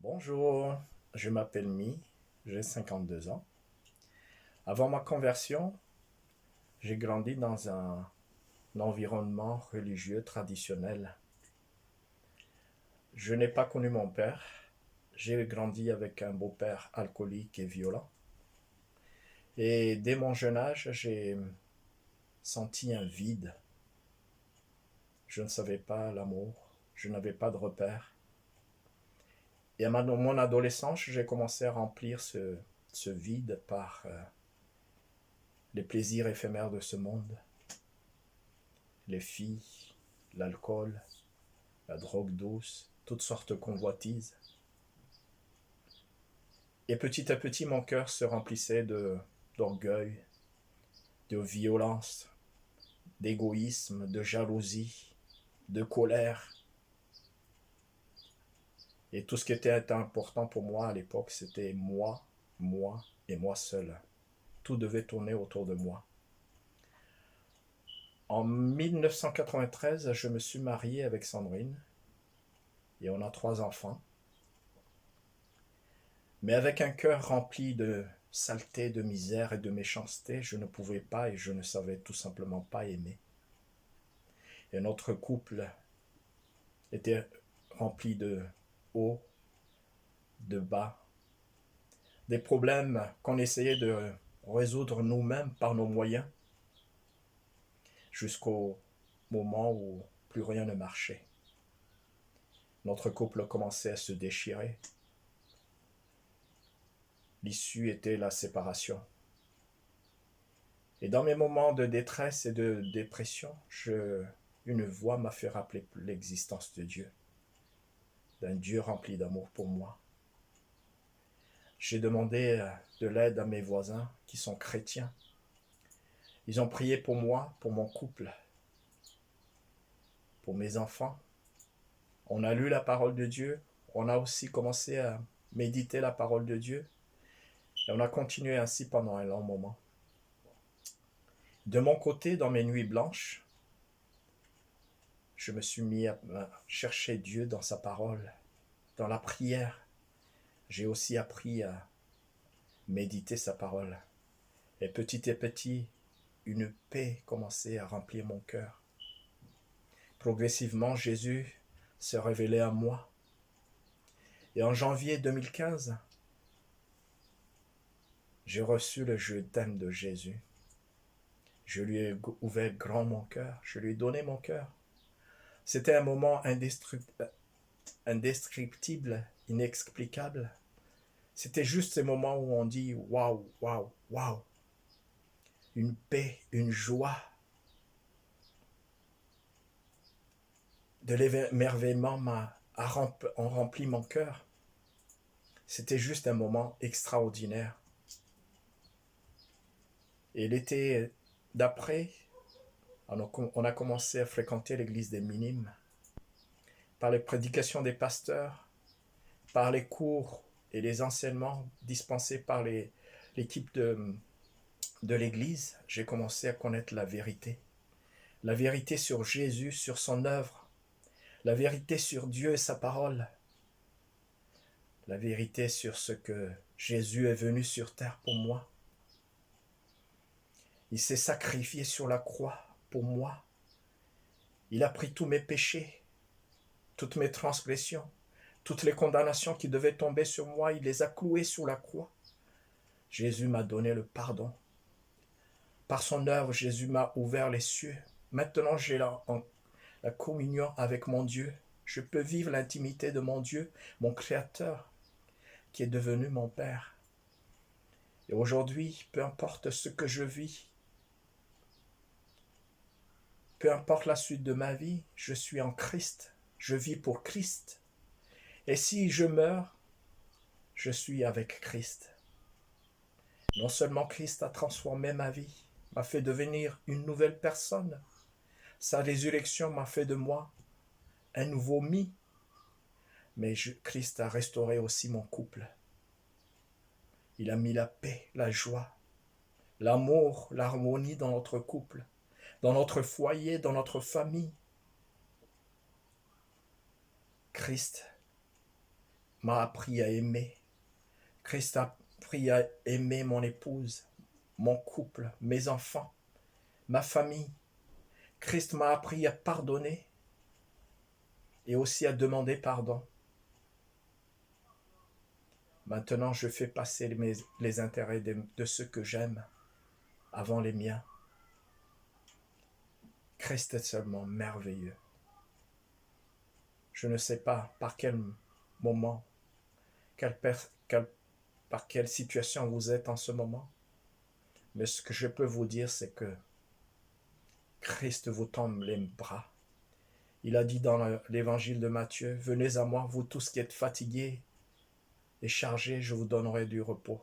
Bonjour, je m'appelle Mi, j'ai 52 ans. Avant ma conversion, j'ai grandi dans un environnement religieux traditionnel. Je n'ai pas connu mon père. J'ai grandi avec un beau-père alcoolique et violent. Et dès mon jeune âge, j'ai senti un vide. Je ne savais pas l'amour. Je n'avais pas de repères. Et à mon adolescence, j'ai commencé à remplir ce vide par les plaisirs éphémères de ce monde. Les filles, l'alcool, la drogue douce, toutes sortes de convoitises. Et petit à petit, mon cœur se remplissait d'orgueil, de violence, d'égoïsme, de jalousie, de colère. Et tout ce qui était important pour moi à l'époque, c'était moi et moi seul. Tout devait tourner autour de moi. En 1993, je me suis marié avec Sandrine et on a 3 enfants. Mais avec un cœur rempli de saleté, de misère et de méchanceté, je ne pouvais pas et je ne savais tout simplement pas aimer. Et notre couple était rempli de hauts, de bas, des problèmes qu'on essayait de résoudre nous-mêmes par nos moyens, jusqu'au moment où plus rien ne marchait. Notre couple commençait à se déchirer. L'issue était la séparation. Et dans mes moments de détresse et de dépression, une voix m'a fait rappeler l'existence de Dieu, d'un Dieu rempli d'amour pour moi. J'ai demandé de l'aide à mes voisins qui sont chrétiens. Ils ont prié pour moi, pour mon couple, pour mes enfants. On a lu la parole de Dieu. On a aussi commencé à méditer la parole de Dieu. Et on a continué ainsi pendant un long moment. De mon côté, dans mes nuits blanches, je me suis mis à chercher Dieu dans sa parole, dans la prière. J'ai aussi appris à méditer sa parole. Et petit à petit, une paix commençait à remplir mon cœur. Progressivement, Jésus se révélait à moi. Et en janvier 2015, j'ai reçu le je t'aime de Jésus. Je lui ai ouvert grand mon cœur. Je lui ai donné mon cœur. C'était un moment indescriptible, inexplicable. C'était juste ces moments où on dit waouh, waouh, waouh. Une paix, une joie, de l'émerveillement ont rempli mon cœur. C'était juste un moment extraordinaire. Et l'été d'après, on a commencé à fréquenter l'église des Minimes. Par les prédications des pasteurs, par les cours et les enseignements dispensés par l'équipe de l'église, j'ai commencé à connaître la vérité. La vérité sur Jésus, sur son œuvre. La vérité sur Dieu et sa parole. La vérité sur ce que Jésus est venu sur terre pour moi. Il s'est sacrifié sur la croix pour moi. Il a pris tous mes péchés, toutes mes transgressions, toutes les condamnations qui devaient tomber sur moi, il les a clouées sur la croix. Jésus m'a donné le pardon. Par son œuvre, Jésus m'a ouvert les cieux. Maintenant, j'ai la communion avec mon Dieu. Je peux vivre l'intimité de mon Dieu, mon Créateur, qui est devenu mon Père. Et aujourd'hui, peu importe ce que je vis, peu importe la suite de ma vie, je suis en Christ. Je vis pour Christ. Et si je meurs, je suis avec Christ. Non seulement Christ a transformé ma vie, m'a fait devenir une nouvelle personne. Sa résurrection m'a fait de moi un nouveau mis. Mais Christ a restauré aussi mon couple. Il a mis la paix, la joie, l'amour, l'harmonie dans notre couple, dans notre foyer, dans notre famille. Christ m'a appris à aimer. Christ a appris à aimer mon épouse, mon couple, mes enfants, ma famille. Christ m'a appris à pardonner et aussi à demander pardon. Maintenant, je fais passer les intérêts de ceux que j'aime avant les miens. Christ est seulement merveilleux. Je ne sais pas par quel moment, par quelle situation vous êtes en ce moment, mais ce que je peux vous dire, c'est que Christ vous tend les bras. Il a dit dans l'évangile de Matthieu, « Venez à moi, vous tous qui êtes fatigués et chargés, je vous donnerai du repos. »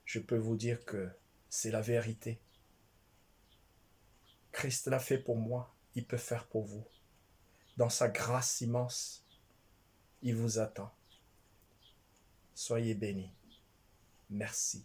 Je peux vous dire que c'est la vérité. Christ l'a fait pour moi, il peut faire pour vous. Dans sa grâce immense, il vous attend. Soyez bénis. Merci.